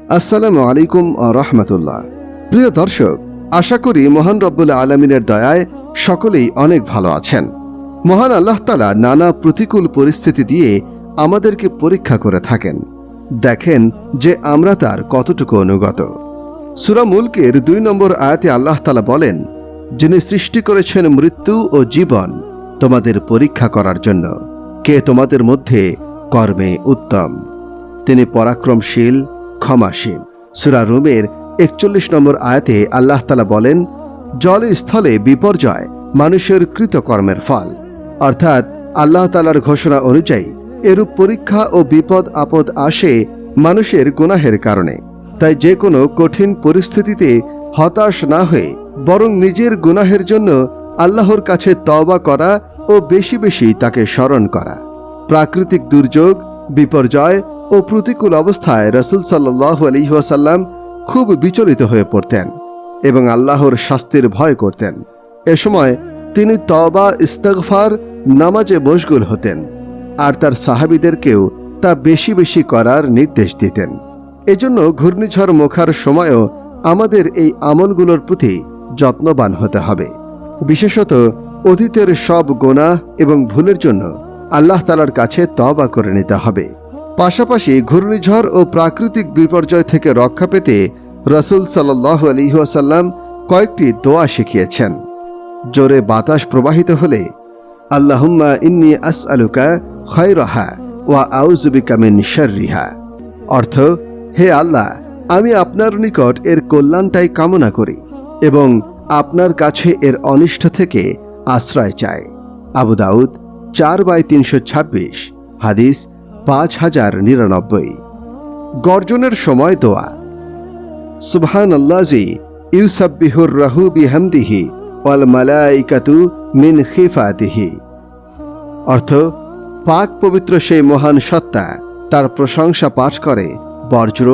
আসসালামু আলাইকুম রাহমাতুল্লাহ। প্রিয় দর্শক, আশা করি মহান রব্বুল আলামিনের দয়ায় সকলেই অনেক ভালো আছেন। মহান আল্লাহ তাআলা নানা প্রতিকূল পরিস্থিতি দিয়ে আমাদেরকে পরীক্ষা করে থাকেন, দেখেন যে আমরা তার কতটুকু অনুগত। সূরা মুলকের 2 নম্বর আয়াতে আল্লাহ তাআলা বলেন, যিনি সৃষ্টি করেছেন মৃত্যু ও জীবন তোমাদের পরীক্ষা করার জন্য, কে তোমাদের মধ্যে কর্মে উত্তম, তিনি পরাক্রমশীল ক্ষমাশীল। সূরা রুমের 41 নম্বর আয়াতে আল্লাহ তাআলা বলেন, জলে স্থলে বিপর্যয় মানুষের কৃতকর্মের ফল। অর্থাৎ আল্লাহ তাআলার ঘোষণা অনুযায়ী এরূপ পরীক্ষা ও বিপদ আপদ আসে মানুষের গুনাহের কারণে। তাই যে কোনো কঠিন পরিস্থিতিতে হতাশ না হয়ে বরং নিজের গুনাহের জন্য আল্লাহর কাছে তওবা করা ও বেশি বেশি তাকে স্মরণ করা। প্রাকৃতিক দুর্যোগ, বিপর্যয় ও প্রতিকূল অবস্থায় রাসূল সাল্লাল্লাহু আলাইহি ওয়াসাল্লাম খুব বিচলিত হয়ে পড়তেন এবং আল্লাহর শাস্তির ভয় করতেন। এ সময় তিনি তওবা, ইস্তিগফার, নামাজে মশগুল হতেন আর তার সাহাবীদেরকেও তা বেশি বেশি করার নির্দেশ দিতেন। এজন্য ঘূর্ণিঝড় মোখার সময়ও আমাদের এই আমলগুলোর প্রতি যত্নবান হতে হবে। বিশেষত অতীতের সব গুনাহ এবং ভুলের জন্য আল্লাহ তাআলার কাছে তওবা করে নিতে হবে। পাশাপাশি ঘূর্ণিঝড় ও প্রাকৃতিক বিপর্যয় থেকে রক্ষা পেতে রাসূল সাল্লাল্লাহু আলাইহি ওয়াসাল্লাম কয়েকটি দোয়া শিখিয়েছেন। জোরে বাতাস প্রবাহিত হলে আল্লাহুম্মা ইন্নী আসআলুকা খায়রাহা ওয়া আউযু বিকা মিন শাররিহা, অর্থ, হে আল্লাহ, আমি আপনার নিকট এর কল্যাণটাই কামনা করি এবং আপনার কাছে এর অনিষ্ট থেকে আশ্রয় চাই। আবু দাউদ 4/326, হাদিস 5099। গর্জনের সময় দোয়া, সুবহানাল্লাযী ইউসাব্বিহুর রাহু বিহামদিহি ওয়াল মালাইকাতু মিন খিফাতিহি, অর্থ, পাক পবিত্র সেই মহান সত্তা, তার প্রশংসা পাঠ করে বজ্র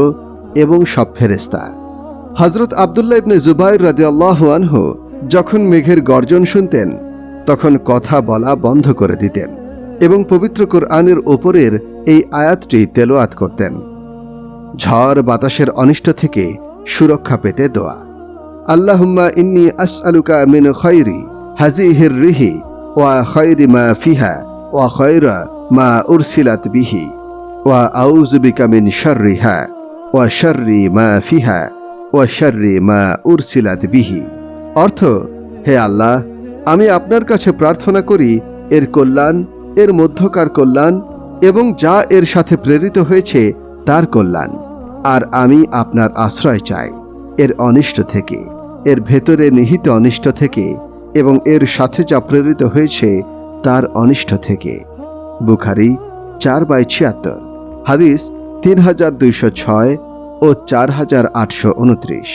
এবং সব ফেরেশতা। হযরত আব্দুল্লাহ ইবনে জুবাইর রাদিয়াল্লাহু আনহু যখন মেঘের গর্জন শুনতেন তখন কথা বলা বন্ধ করে দিতেন এবং পবিত্র কুরআনের উপরের এই আয়াতটি তেলাওয়াত করতেন। ঝড় বাতাসের অনিষ্ট থেকে সুরক্ষা পেতে দোয়া, আল্লাহুম্মা ইন্নী আসআলুকা মিন খায়রি হাযিহির রিহি ওয়া খায়রি মা ফিহা ওয়া খায়রা মা উরসিলাত বিহি ওয়া আউযু বিকা মিন শাররিহা ওয়া শাররি মা ফিহা ওয়া শাররি মা উরসিলাত বিহি, অর্থ, হে আল্লাহ, আমি আপনার কাছে প্রার্থনা করি এর কল্যাণ, এর মধ্যকার কল্যাণ এবং যা এর সাথে প্রেরিত হয়েছে তার কল্যাণ, আর আমি আপনার আশ্রয় চাই এর অনিষ্ট থেকে, এর ভেতরে নিহিত অনিষ্ট থেকে এবং এর সাথে যা প্রেরিত হয়েছে তার অনিষ্ট থেকে। বুখারী 4/76, হাদিস 3206 ও 4829।